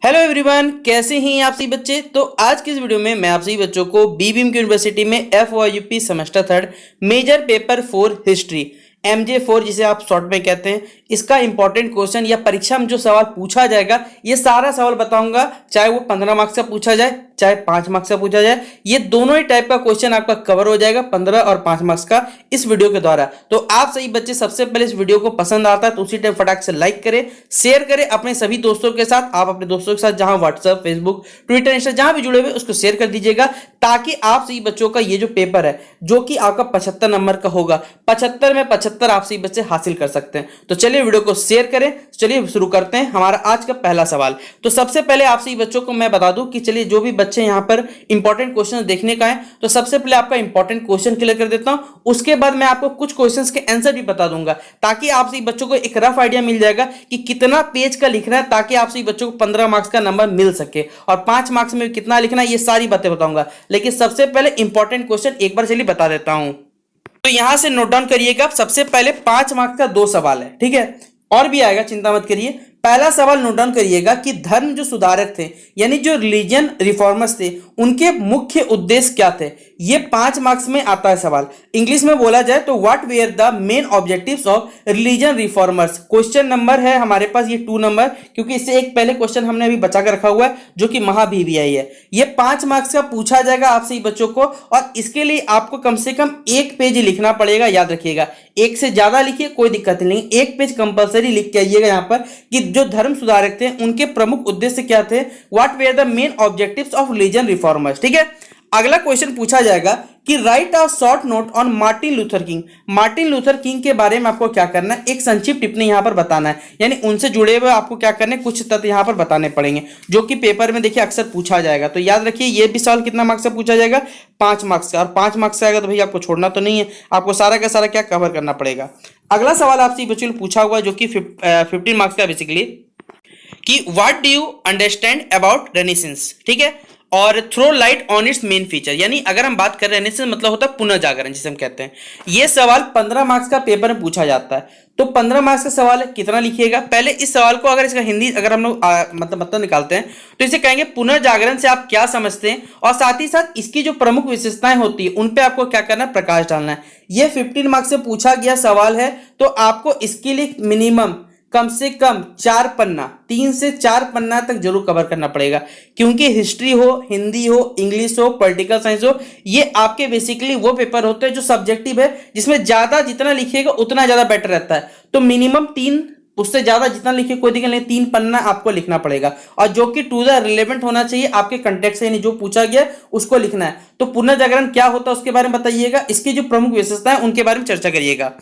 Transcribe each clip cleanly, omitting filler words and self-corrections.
Hello everyone, कैसे हैं आप सभी बच्चे। तो आज की इस वीडियो में मैं आप सभी बच्चों को बीबीएम की यूनिवर्सिटी में FYUP semester 3 major paper 4 history MJ4 जिसे आप शॉर्ट में कहते हैं, इसका इंपॉर्टेंट क्वेश्चन या परीक्षा में जो सवाल पूछा जाएगा ये सारा सवाल बताऊंगा। चाहे वो 15 मार्क्स का पूछा जाए चाहे 5 मार्क्स का पूछा जाए, ये दोनों ही टाइप का क्वेश्चन आपका कवर हो जाएगा 15 और 5 मार्क्स का इस वीडियो के द्वारा। तो आप सही बच्चे सबसे पहले इस वीडियो को पसंद आता है तो उसी टाइम फटाक से लाइक करें, शेयर करें अपने सभी दोस्तों के साथ। आप अपने दोस्तों के साथ जहां व्हाट्सएप, फेसबुक, ट्विटर, इंस्टा जहां भी जुड़े हुए उसको शेयर कर दीजिएगा, ताकि आप सही बच्चों का ये जो पेपर है जो कि आपका 75 नंबर का होगा, 75 में 75 आप सही बच्चे हासिल कर सकते हैं। तो चलिए वीडियो को शेयर करें। चलिए शुरू करते हैं हमारा आज का पहला सवाल। तो सबसे पहले आप सही बच्चों को मैं बता दूं कि चलिए जो भी बच्चे यहां पर इंपॉर्टेंट क्वेश्चन देखने का है तो सबसे पहले आपका इंपॉर्टेंट क्वेश्चन क्लियर कर देता हूं, उसके बाद मैं आपको कुछ क्वेश्चंस के आंसर भी बता दूंगा, ताकि आप सभी बच्चों को एक रफ आइडिया मिल जाएगा कि कितना पेज का लिखना है, ताकि आप सभी बच्चों को 15 मार्क्स का नंबर मिल सके और 5 मार्क्स में कितना लिखना है ये सारी बातें बताऊंगा। लेकिन सबसे पहले इंपॉर्टेंट क्वेश्चन एक बार चलिए बता देता हूं। तो यहां से नोट डाउन करिएगा, सबसे पहले 5 मार्क्स का 2 सवाल है, ठीक है, और भी आएगा, चिंता मत करिए। पहला सवाल नोट डाउन करिएगा कि धर्म जो सुधारक थे यानी जो रिलीजन रिफॉर्मर्स थे उनके मुख्य उद्देश्य क्या थे। ये 5 मार्क्स में आता है सवाल। इंग्लिश में बोला जाए तो what were the main objectives of religion reformers. Question number है हमारे पास ये 2 नंबर, क्योंकि इससे एक पहले क्वेश्चन हमने अभी बचा कर रखा हुआ है जो कि महाबीवीआई है। ये 5 मार्क्स का पूछा जाएगा आप सभी बच्चों को, और इसके लिए आपको कम से कम 1 पेज लिखना पड़ेगा। याद रखिएगा, 1 से ज्यादा लिखिए कोई दिक्कत नहीं, 1 पेज कंपलसरी लिख के आइएगा यहाँ पर कि जो धर्म सुधारक थे उनके प्रमुख उद्देश्य क्या थे, what were the main objectives of religion reformers. ठीक है, अगला क्वेश्चन पूछा जाएगा कि write a short note on Martin Luther King. Martin Luther King के बारे में आपको क्या करना है, एक संक्षिप्त टिप्पणी यहां पर बताना है, यानी उनसे जुड़े हुए आपको क्या करना है, कुछ तथ्य यहां पर बताने पड़ेंगे जो कि पेपर में देखिए अक्सर पूछा जाएगा। तो याद रखिए ये भी सवाल कितना मार्क्स का पूछा जाएगा, 5 मार्क्स का, और 5 मार्क्स का आएगा तो भाई आपको छोड़ना तो नहीं है, आपको सारा का सारा क्या कवर करना पड़ेगा। अगला सवाल आपसे बच्चों पूछा हुआ जो कि 15 मार्क्स का बेसिकली, कि what do you understand about renaissance. ठीक है, और throw light on its main feature, यानी अगर हम बात करें रेनेसेंस मतलब होता है पुनर्जागरण जिसे हम कहते हैं। ये सवाल 15 मार्क्स का पेपर में पूछा जाता है। तो 15 मार्क्स का सवाल है, कितना लिखिएगा। पहले इस सवाल को अगर इसका हिंदी अगर हम लोग मतलब निकालते हैं तो इसे कहेंगे पुनर्जागरण से आप क्या समझते हैं, और साथ ही साथ इसकी जो प्रमुख विशेषताएं होती है उन पे आपको क्या करना है, प्रकाश डालना है। ये 15 मार्क्स से पूछा गया सवाल है, तो आपको इसके लिए मिनिमम कम से कम 4 पन्ना, 3 से 4 पन्ना तक जरूर कवर करना पड़ेगा, क्योंकि हिस्ट्री हो, हिंदी हो, इंग्लिश हो, पॉलिटिकल साइंस हो, ये आपके बेसिकली वो पेपर होते हैं जो सब्जेक्टिव है, जिसमें ज्यादा जितना लिखिएगा उतना ज्यादा बेटर रहता है। तो मिनिमम 3, उससे ज्यादा जितना लिखिए कोई दिक्कत नहीं, 3 पन्ना आपको लिखना पड़ेगा, और जो कि टू द रिलेवेंट होना चाहिए, आपके कंटेक्ट से, यानी जो पूछा गया उसको लिखना है। तो पुनर्जागरण क्या होता है उसके बारे में बताइएगा, इसकी जो प्रमुख विशेषताएं उनके बारे में चर्चा करिएगा।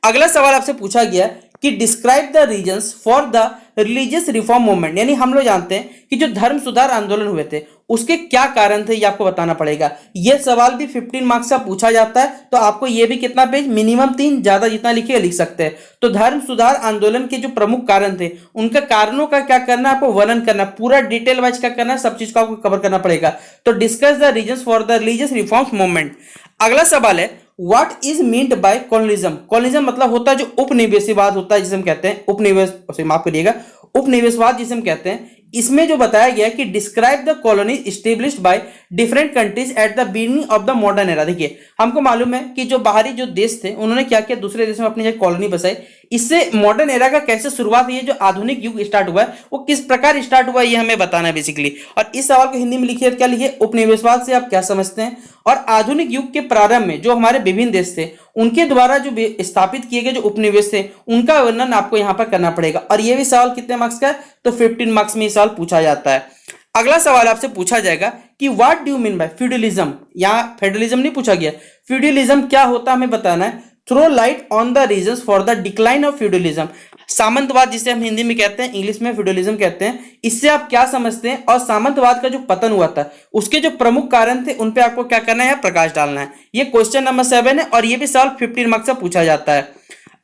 अगला सवाल आपसे पूछा गया कि describe the reasons for the religious reform movement, यानी हम लोग जानते हैं कि जो धर्म सुधार आंदोलन हुए थे उसके क्या कारण थे, ये आपको बताना पड़ेगा। ये सवाल भी 15 मार्क्स का पूछा जाता है, तो आपको ये भी कितना पेज, मिनिमम 3, ज्यादा जितना लिखिए लिख सकते हैं। तो धर्म सुधार आंदोलन के जो प्रमुख कारण थे उनके कारणों का क्या करना है, आपको वर्णन करना, पूरा डिटेल वाइज क्या करना है, सब चीज को आपको कवर करना पड़ेगा। तो discuss the reasons for the religious reforms movement. अगला सवाल है what is meant by colonialism. Colonialism मतलब होता है जो उपनिवेशवाद होता है, जिसे हम कहते हैं उपनिवेश, माफ करिएगा, उपनिवेशवाद जिसे हम कहते हैं। इसमें जो बताया गया कि describe the colony established by different countries at the beginning of the modern era. देखिए हमको मालूम है कि जो बाहरी जो देश थे उन्होंने क्या किया, दूसरे देश में अपनी जगह कॉलोनी बसाई। इससे मॉडर्न एरा का कैसे शुरुआत हुई है, जो आधुनिक युग स्टार्ट हुआ है वो किस प्रकार स्टार्ट हुआ है, ये हमें बताना है बेसिकली। और इस सवाल को हिंदी में लिखिए, क्या लिखिए, उपनिवेशवाद से आप क्या समझते हैं, और आधुनिक युग के प्रारंभ में जो हमारे विभिन्न देश थे उनके द्वारा जो स्थापित किए गए जो उपनिवेश थे उनका वर्णन आपको यहां पर करना पड़ेगा। और यह भी सवाल कितने मार्क्स का है, तो 15 मार्क्स में ये सवाल पूछा जाता है। अगला सवाल आपसे पूछा जाएगा कि what do you mean by feudalism. यहाँ फेडरलिज्म नहीं पूछा गया, फ्यूडलिज्म क्या होता है हमें बताना है। Throw light on the reasons for the decline of feudalism. सामंतवाद जिसे हम हिंदी में कहते हैं, इंग्लिश में फ्यूडलिज्म कहते हैं, इससे आप क्या समझते हैं, और सामंतवाद का जो पतन हुआ था उसके जो प्रमुख कारण थे उन पे आपको क्या करना है, प्रकाश डालना है। ये क्वेश्चन नंबर 7 है, और ये भी सवाल 15 मार्क्स का पूछा जाता है।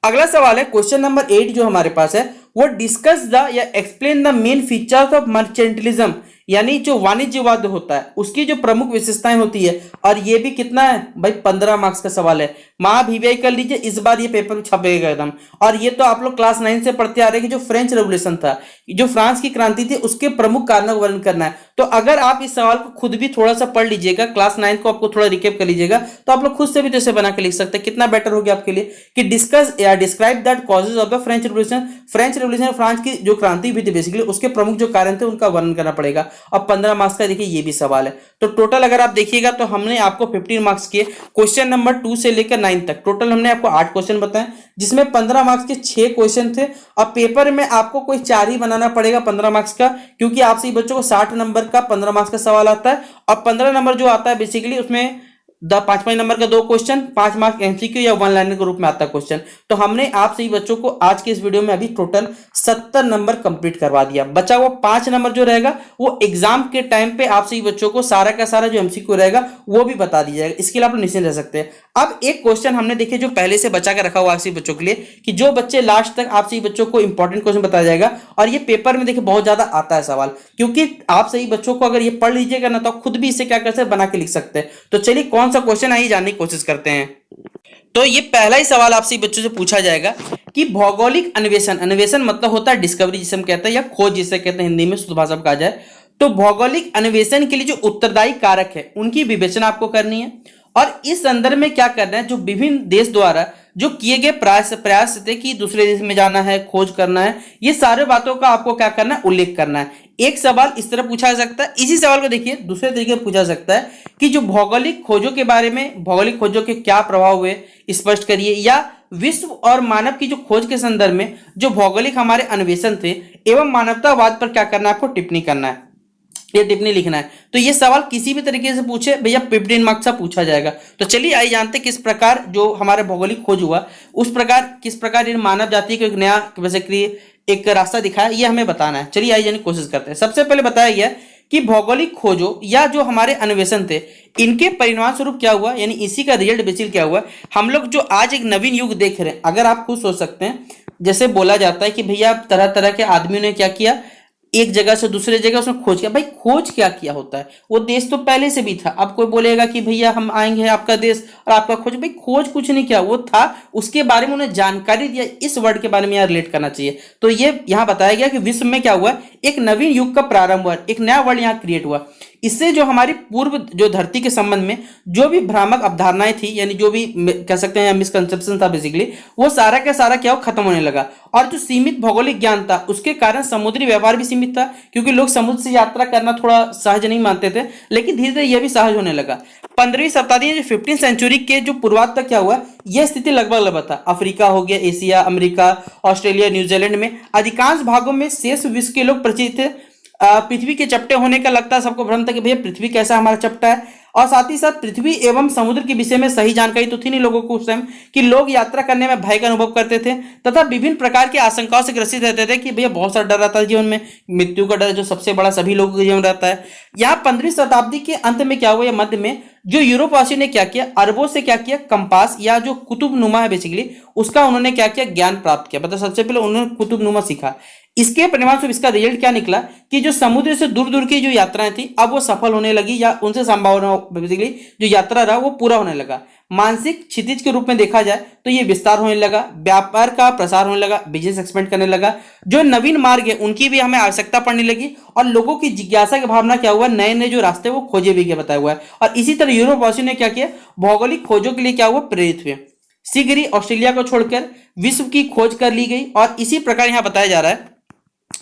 अगला सवाल है क्वेश्चन नंबर 8 जो हमारे पास है, वो डिस्कस द या explain the main features of mercantilism. यानी जो वाणिज्यवाद होता है उसकी जो प्रमुख विशेषताएं होती है, और ये भी कितना है भाई 15 मार्क्स का सवाल है। महाभिव्यय कर लीजिए, इस बार ये पेपर में छपेगा एकदम। और ये तो आप लोग क्लास 9 से पढ़ते आ रहे हैं कि जो फ्रेंच रेवोल्यूशन था, जो फ्रांस की क्रांति थी, उसके प्रमुख कारणों का वर्णन करना है। तो अगर आप इस सवाल को खुद भी थोड़ा सा पढ़ लीजिएगा, क्लास 9 को आपको थोड़ा रिकेप कर लीजिएगा, तो आप लोग खुद से भी तो इसे बना के लिख सकते हैं। कितना बेटर हो गया आपके लिए कि डिस्कस या describe that causes of the French revolution. French revolution, France की जो क्रांति हुई थी बेसिकली, उसके प्रमुख जो कारण थे उनका वर्णन करना पड़ेगा। और 15 मार्क्स का देखिए ये भी सवाल है। तो टोटल अगर आप देखिएगा तो हमने आपको 15 मार्क्स के क्वेश्चन नंबर 2 से लेकर 9 तक टोटल हमने आपको 8 क्वेश्चन बताए, जिसमें 15 मार्क्स के 6 क्वेश्चन थे। अब पेपर में आपको कोई 4 ही बनाना पड़ेगा 15 मार्क्स का, क्योंकि आपसे बच्चों को 60 नंबर का 15 मार्क्स का सवाल आता है। और 15 नंबर जो आता है बेसिकली उसमें 5 नंबर का 2 क्वेश्चन, 5 मार्क एमसीक्यू या वन लाइनर के रूप में आता है क्वेश्चन। तो हमने आप सही बच्चों को आज के इस वीडियो में अभी टोटल 70 नंबर कंप्लीट करवा दिया। बचा हुआ 5 नंबर जो रहेगा वो एग्जाम के टाइम पे आप सही बच्चों को सारा का सारा जो एमसीक्यू रहेगा वो भी बता दिया जाएगा। इसके लिए आप लोग निश्चिंत रह सकते हैं। अब एक क्वेश्चन हमने देखे जो पहले से बचा कर रखा हुआ आप सही बच्चों के लिए, कि जो बच्चे लास्ट तक आप सही बच्चों को इंपॉर्टेंट क्वेश्चन बताया जाएगा। और ये पेपर में देखिए बहुत ज्यादा आता है सवाल, क्योंकि आप सही बच्चों को अगर ये पढ़ लीजिएगा ना तो खुद भी इसे क्या कर सकते बना के लिख सकते हैं। तो चलिए कौन सा क्वेश्चन है जानने की कोशिश करते हैं। तो ये पहला ही सवाल आपसे बच्चों से पूछा जाएगा कि भौगोलिक अन्वेषण, अन्वेषण मतलब होता है डिस्कवरी जिसे हम कहते हैं, या खोज जिसे कहते हैं हिंदी में शुद्ध भाषा में कहा जाए। तो भौगोलिक अन्वेषण के लिए जो उत्तरदायी कारक है उनकी विवेचना आपको करनी है। और इस संदर्भ में क्या करना है, जो विभिन्न देश द्वारा जो किए गए प्रयास थे कि दूसरे देश में जाना है, खोज करना है, ये सारे बातों का आपको क्या करना है, उल्लेख करना है। एक सवाल इस तरह पूछा जा सकता है। इसी सवाल को देखिए दूसरे तरीके से पूछा जा सकता है कि जो भौगोलिक खोजों के बारे में, भौगोलिक खोजों के क्या प्रभाव हुए स्पष्ट करिए, या विश्व और मानव की जो खोज के संदर्भ में जो भौगोलिक हमारे अन्वेषण थे एवं मानवतावाद पर क्या करना है, आपको टिप्पणी करना है, ये टिप्पणी लिखना है। तो ये सवाल किसी भी तरीके से पूछे भैया 15 मार्क्स का पूछा जाएगा। तो चलिए आइए जानते किस प्रकार जो हमारे भौगोलिक खोज हुआ उस प्रकार किस प्रकार इन मानव जाति को एक नया बेसिकली एक रास्ता दिखाया, ये हमें बताना है। चलिए आइए जाने की कोशिश करते हैं। सबसे पहले बताया गया कि भौगोलिक खोजों या जो हमारे अन्वेषण थे इनके परिणाम स्वरूप क्या हुआ, यानी इसी का रिजल्ट बेसिकली क्या हुआ, हम लोग जो आज एक नवीन युग देख रहे हैं। अगर आप खुद सोच सकते हैं, जैसे बोला जाता है कि भैया तरह तरह के आदमियों ने क्या किया, एक जगह से दूसरे जगह उसने खोज किया। भाई खोज क्या किया होता है, वो देश तो पहले से भी था। अब कोई बोलेगा कि भैया हम आएंगे आपका देश और आपका खोज, भाई खोज कुछ नहीं किया, वो था, उसके बारे में उन्हें जानकारी दिया। इस वर्ड के बारे में यहाँ रिलेट करना चाहिए। तो ये यहाँ बताया गया कि विश्व में क्या हुआ, एक नवीन युग का प्रारंभ हुआ, एक नया वर्ड यहाँ क्रिएट हुआ। इससे जो हमारी पूर्व जो धरती के संबंध में जो भी भ्रामक अवधारणाएं थी, यानी जो भी कह सकते हैं मिसकंसेप्शन था बेसिकली, वो सारा का सारा क्या हो खत्म होने लगा। और जो सीमित भौगोलिक ज्ञान था उसके कारण समुद्री व्यवहार भी सीमित था, क्योंकि लोग समुद्र से यात्रा करना थोड़ा सहज नहीं मानते थे, लेकिन धीरे धीरे यह भी सहज होने लगा। 15वीं शताब्दी जो 15th सेंचुरी के जो पूर्वार्ध तक क्या हुआ, यह स्थिति लगभग था। अफ्रीका हो गया, एशिया, अमेरिका, ऑस्ट्रेलिया, न्यूजीलैंड में अधिकांश भागों में शेष विश्व के लोग परिचित थे। पृथ्वी के चपटे होने का लगता है सबको भ्रम था कि भैया पृथ्वी कैसा हमारा चपटा है। और साथ ही साथ पृथ्वी एवं समुद्र के विषय में सही जानकारी तो थी नहीं लोगों को उस टाइम, कि लोग यात्रा करने में भय का अनुभव करते थे तथा विभिन्न प्रकार की आशंकाओं से ग्रसित रहते थे, कि भैया बहुत सारा डर रहता है जीवन में, मृत्यु का डर जो सबसे बड़ा सभी लोगों के जीवन रहता है। यहाँ 15वीं शताब्दी के अंत में क्या हुआ, या मध्य में जो यूरोपवासियों ने क्या किया, अरबों से क्या किया, कंपास या जो कुतुबनुमा है बेसिकली उसका उन्होंने क्या किया, ज्ञान प्राप्त किया। मतलब सबसे पहले उन्होंने कुतुबनुमा सीखा। इसके परिणाम स्वरूप इसका रिजल्ट क्या निकला कि जो समुद्र से दूर दूर की जो यात्राएं थी अब वो सफल होने लगी, या उनसे संभावना बेसिकली जो यात्रा रहा वो पूरा होने लगा। मानसिक क्षितिज के रूप में देखा जाए तो ये विस्तार होने लगा, व्यापार का प्रसार होने लगा, बिजनेस एक्सपेंड करने लगा। जो नवीन मार्ग है उनकी भी हमें आवश्यकता पड़ने लगी, और लोगों की जिज्ञासा की भावना क्या हुआ, नए नए जो रास्ते वो खोजे भी गए बताया हुआ है। और इसी तरह यूरोपवासियों ने क्या किया, भौगोलिक खोजों के लिए क्या हुआ, प्रेरित हुए। शीघ्र ही ऑस्ट्रेलिया को छोड़कर विश्व की खोज कर ली गई। और इसी प्रकार यहां बताया जा रहा है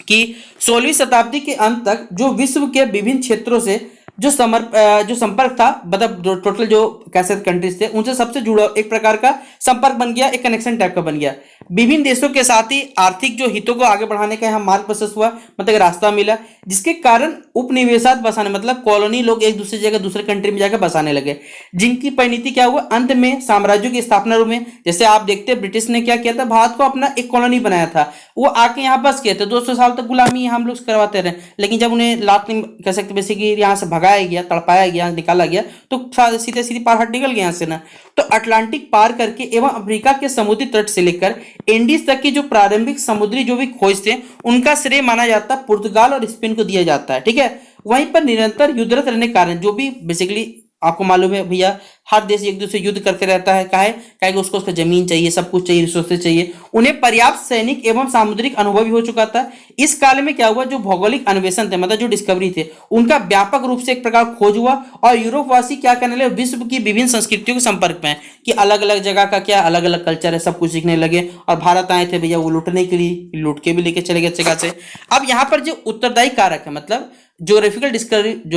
कि 16वीं शताब्दी के अंत तक जो विश्व के विभिन्न क्षेत्रों से जो संपर्क था, मतलब टोटल जो कैसे कंट्रीज थे उनसे सबसे जुड़ा एक प्रकार का संपर्क बन गया, एक कनेक्शन टाइप का बन गया। विभिन्न देशों के साथ ही आर्थिक जो हितों को आगे बढ़ाने का यहाँ मार्ग प्रशस्त हुआ, मतलब रास्ता मिला, जिसके कारण उपनिवेशात बसाने, मतलब कॉलोनी लोग एक दूसरी जगह दूसरे कंट्री में जाकर बसाने लगे, जिनकी परिणति क्या हुआ, अंत में साम्राज्यों की स्थापना में। जैसे आप देखते हैं ब्रिटिश ने क्या किया था, भारत को अपना एक कॉलोनी बनाया था, वो आके यहाँ बस गए थे, 200 साल तक गुलामी हम लोग करवाते रहे, लेकिन जब उन्हें लात कह सकते बेसिकली यहाँ से भगाया भगाया गया, तड़पाया गया, निकाला गया, तो सीधे सीधे बाहर निकल गया यहाँ से ना। तो अटलांटिक पार करके एवं अफ्रीका के समुद्री तट से लेकर इंडीज तक की जो प्रारंभिक समुद्री जो भी खोज थे उनका श्रेय माना जाता है पुर्तगाल और स्पेन को दिया जाता है, ठीक है। वहीं पर निरंतर युद्धरत रहने के कारण जो भी बेसिकली आपको मालूम है भैया, हर देश एक दूसरे से युद्ध करते रहता है, काहे काहे कि उसको उसका जमीन चाहिए, सब कुछ चाहिए, रिसोर्सेज चाहिए, उन्हें पर्याप्त सैनिक एवं सामुद्रिक अनुभव भी हो चुका था। इस काल में क्या हुआ, जो भौगोलिक अन्वेषण थे मतलब जो डिस्कवरी थे उनका व्यापक रूप से एक प्रकार खोज हुआ और यूरोपवासी क्या करने लगे, विश्व की विभिन्न संस्कृतियों के संपर्क में कि अलग अलग जगह का क्या अलग अलग कल्चर है, सब कुछ सीखने लगे और भारत आए थे भैया वो लूटने के लिए, लूट के भी लेके चले गए जगह से। अब यहाँ पर जो उत्तरदायी कारक है मतलब ज्योग्राफिकल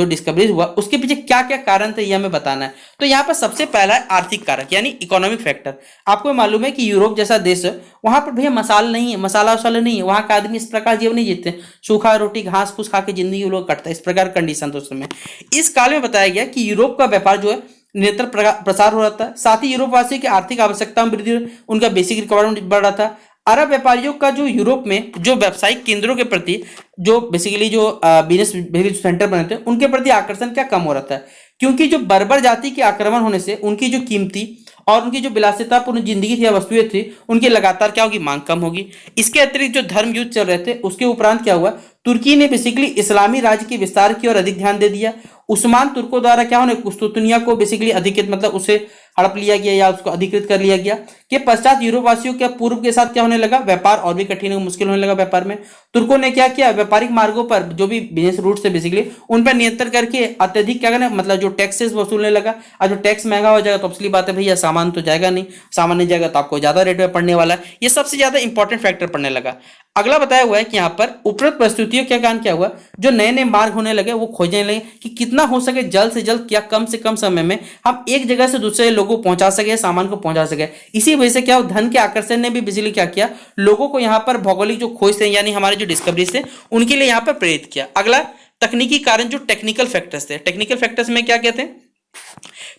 डिस्कवरी हुआ उसके पीछे क्या क्या कारण थे ये हमें बताना है। तो यहाँ पर सबसे पहला है आर्थिक कारक यानी इकोनॉमिक फैक्टर। आपको मालूम है कि यूरोप जैसा देश है वहां पर भैया मसाला नहीं है, मसाला वसाला नहीं है, वहां का आदमी इस प्रकार जीवन नहीं जीते, सूखा रोटी घास फूस खा के जिंदगी वो लोग कटता है, इस प्रकार कंडीशन था उस समय। इस काल में बताया गया कि यूरोप का व्यापार जो है निरंतर प्रसार हो रहा था, साथ ही यूरोप वासियों की आर्थिक आवश्यकता में वृद्धि, उनका बेसिक रिक्वायरमेंट बढ़ रहा था। अरब व्यापारियों का जो यूरोप में जो व्यावसायिक केंद्रों के प्रति जो बेसिकली जो बिजनेस सेंटर बने थे उनके प्रति आकर्षण क्या कम हो रहा था, क्योंकि जो बर्बर जाति के आक्रमण होने से उनकी जो कीमती और उनकी जो विलासितापूर्ण जिंदगी थी या वस्तुएं थी उनकी लगातार क्या होगी, मांग कम होगी। इसके अतिरिक्त जो धर्म युद्ध चल रहे थे उसके उपरांत क्या हुआ, तुर्की ने बेसिकली इस्लामी राज्य के विस्तार की ओर अधिक ध्यान दे दिया। उस्मान तुर्कों द्वारा क्या होने कुस्तुतनिया को बेसिकली अधिकृत मतलब उसे हड़प लिया गया या उसको अधिकृत कर लिया गया। के पश्चात यूरोप वासियों के पूर्व के साथ क्या होने लगा, व्यापार और भी कठिन मुश्किल होने लगा। व्यापार में तुर्कों ने क्या किया, व्यापारिक मार्गों पर जो भी बिजनेस रूट थे बेसिकली उन पर नियंत्रण करके अत्यधिक क्या करना मतलब जो टैक्सेस वसूलने लगा। और जो टैक्स महंगा हो जाएगा तो असली बात है भैया सामान तो जाएगा नहीं, सामान नहीं जाएगा तो आपको ज्यादा रेट में पड़ने वाला है, ये सबसे ज्यादा इंपॉर्टेंट फैक्टर पड़ने लगा। अगला बताया हुआ है कि यहाँ पर उपरोक्त परिस्थितियों के कारण क्या हुआ, जो नए नए मार्ग होने लगे वो खोजने लगे कि कितना हो सके जल्द से जल्द क्या कम से कम समय में हम एक जगह से दूसरे लोगों को पहुंचा सके, सामान को पहुंचा सके। इसी वजह से क्या धन के आकर्षण ने भी बिजली क्या किया, लोगों को यहाँ पर भौगोलिक जो खोज थे यानी हमारे जो डिस्कवरीज थे उनके लिए यहाँ पर प्रेरित किया। अगला तकनीकी कारण जो टेक्निकल फैक्टर्स थे, टेक्निकल फैक्टर्स में क्या कहते हैं,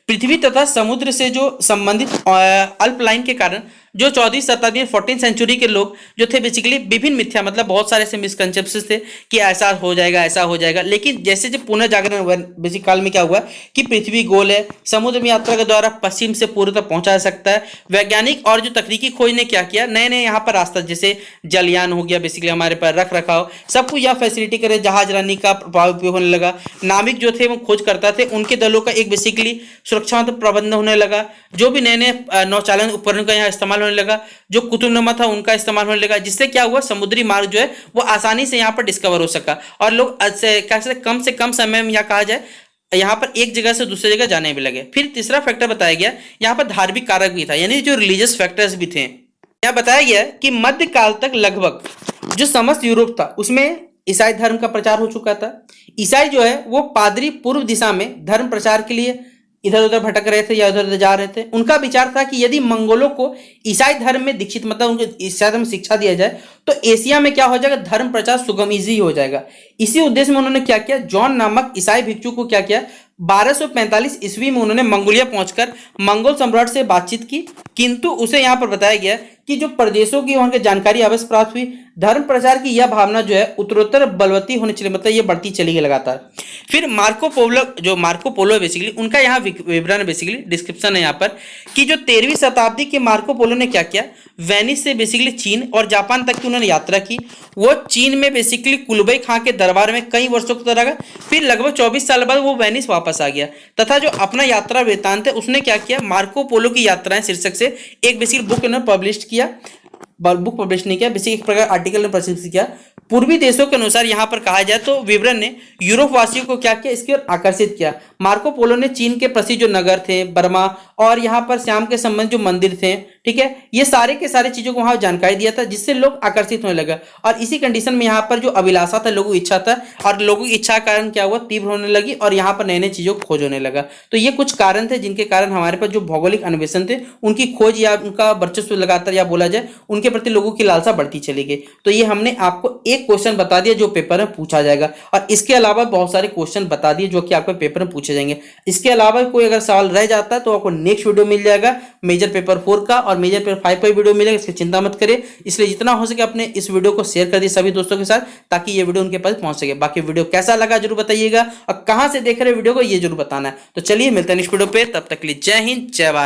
पृथ्वी तथा समुद्र से जो संबंधित अल्पलाइन के कारण जो 14वीं शताब्दी में 14th सेंचुरी के लोग जो थे बेसिकली विभिन्न मिथ्या मतलब बहुत सारे ऐसे मिसकंसेप्शंस थे कि ऐसा हो जाएगा ऐसा हो जाएगा, लेकिन जैसे जब पुनः जागरण हुआ बेसिक काल में क्या हुआ कि पृथ्वी गोल है, समुद्र में यात्रा के द्वारा पश्चिम से पूर्व तक पहुंचा जा सकता है। वैज्ञानिक और जो तकनीकी खोज ने क्या किया, नए नए यहाँ पर रास्ता जैसे जलयान हो गया बेसिकली हमारे पर रख रखाव सब कुछ यह फैसिलिटी करे, जहाज रानी का उपयोग होने लगा। नाविक जो थे वो खोज करता थे, उनके दलों का एक बेसिकली सुरक्षा प्रबंध होने लगा। जो भी नए नए नौचालन उपकरण का यहाँ इस्तेमाल होने लगा, जो कुतुबनामा था उनका इस्तेमाल होने लगा, जिससे क्या हुआ समुद्री मार्ग जो है वो आसानी से यहाँ पर डिस्कवर हो सका और लोग कम से कम समय में या कहा जाए यहाँ पर एक जगह से दूसरी जगह जाने भी लगे। फिर तीसरा फैक्टर बताया गया यहाँ पर धार्मिक कारक भी था यानी जो रिलीजियस फैक्टर्स भी थे। यहाँ बताया गया कि मध्यकाल तक लगभग जो समस्त यूरोप था उसमें ईसाई धर्म का प्रचार हो चुका था। ईसाई जो है वो पादरी पूर्व दिशा में धर्म प्रचार के लिए इधर उधर भटक रहे थे या उधर उधर जा रहे थे। उनका विचार था कि यदि मंगोलों को ईसाई धर्म में दीक्षित मतलब उनको ईसाई धर्म शिक्षा दिया जाए तो एशिया में क्या हो जाएगा, धर्म प्रचार सुगम इजी हो जाएगा। इसी उद्देश्य में उन्होंने क्या किया, जॉन नामक ईसाई भिक्षु को क्या किया, 1245 ईस्वी में उन्होंने मंगोलिया पहुंचकर मंगोल सम्राट से बातचीत की, किंतु उसे यहाँ पर बताया गया कि जो प्रदेशों की वहां की जानकारी अवश्य प्राप्त हुई। धर्म प्रचार की यह भावना जो है उत्तरोत्तर बलवती होने चली मतलब ये बढ़ती चली गई लगातार। फिर मार्को पोलो बेसिकली उनका यहाँ विवरण बेसिकली डिस्क्रिप्शन है यहाँ पर कि जो 13वीं शताब्दी के मार्को पोलो ने क्या किया, वेनिस से बेसिकली चीन और जापान तक की उन्होंने यात्रा की। वो चीन में बेसिकली कुलबई खां के दरबार में कई वर्षों तक रहा, फिर लगभग 24 साल बाद वो वेनिस वापस आ गया तथा जो अपना यात्रा वृत्तांत है उसने क्या किया, मार्को पोलो की यात्राएं शीर्षक से एक बेसिकली बुक उन्होंने पब्लिश किया, बुक पब्लिश नहीं किया बेसिक एक प्रकार आर्टिकल ने प्रकाशित किया। पूर्वी देशों के अनुसार यहाँ पर कहा जाए तो विवरण ने यूरोप वासियों को क्या किया, इसकी ओर आकर्षित किया। मार्को पोलो ने चीन के प्रसिद्ध जो नगर थे बर्मा और यहाँ पर श्याम के संबंध जो मंदिर थे, ठीक है, ये सारे के सारे चीजों को वहां जानकारी दिया था जिससे लोग आकर्षित होने लगा। और इसी कंडीशन में यहाँ पर जो अभिलाषा था, लोगों की इच्छा था और लोगों की इच्छा के कारण क्या हुआ, तीव्र होने लगी और यहाँ पर नए नए चीजों को खोज होने लगा। तो ये कुछ कारण थे जिनके कारण हमारे पास जो भौगोलिक अन्वेषण थे उनकी खोज या उनका वर्चस्व लगातार या बोला जाए उनके प्रति लोगों की लालसा बढ़ती चली गई। तो ये हमने आपको एक क्वेश्चन बता दिया जो पेपर में पूछा जाएगा और इसके अलावा बहुत सारे क्वेश्चन बता दिए जो कि आपको पेपर में पूछे जाएंगे। इसके अलावा कोई अगर सवाल रह जाता है तो आपको नेक्स्ट वीडियो मिल जाएगा मेजर पेपर 4 का और और मेजर पेपर 5 का वीडियो मिलेगा, इसकी चिंता मत करें। इसलिए जितना हो सके अपने इस वीडियो को शेयर कर दिए सभी दोस्तों के साथ, ताकि ये वीडियो उनके पास पहुंच सके। बाकी वीडियो कैसा लगा जरूर बताइएगा, और कहां से देख रहे वीडियो को ये जरूर बताना है। तो चलिए मिलते हैं नेक्स्ट वीडियो पे, तब तक के लिए जय हिंद जय भारत।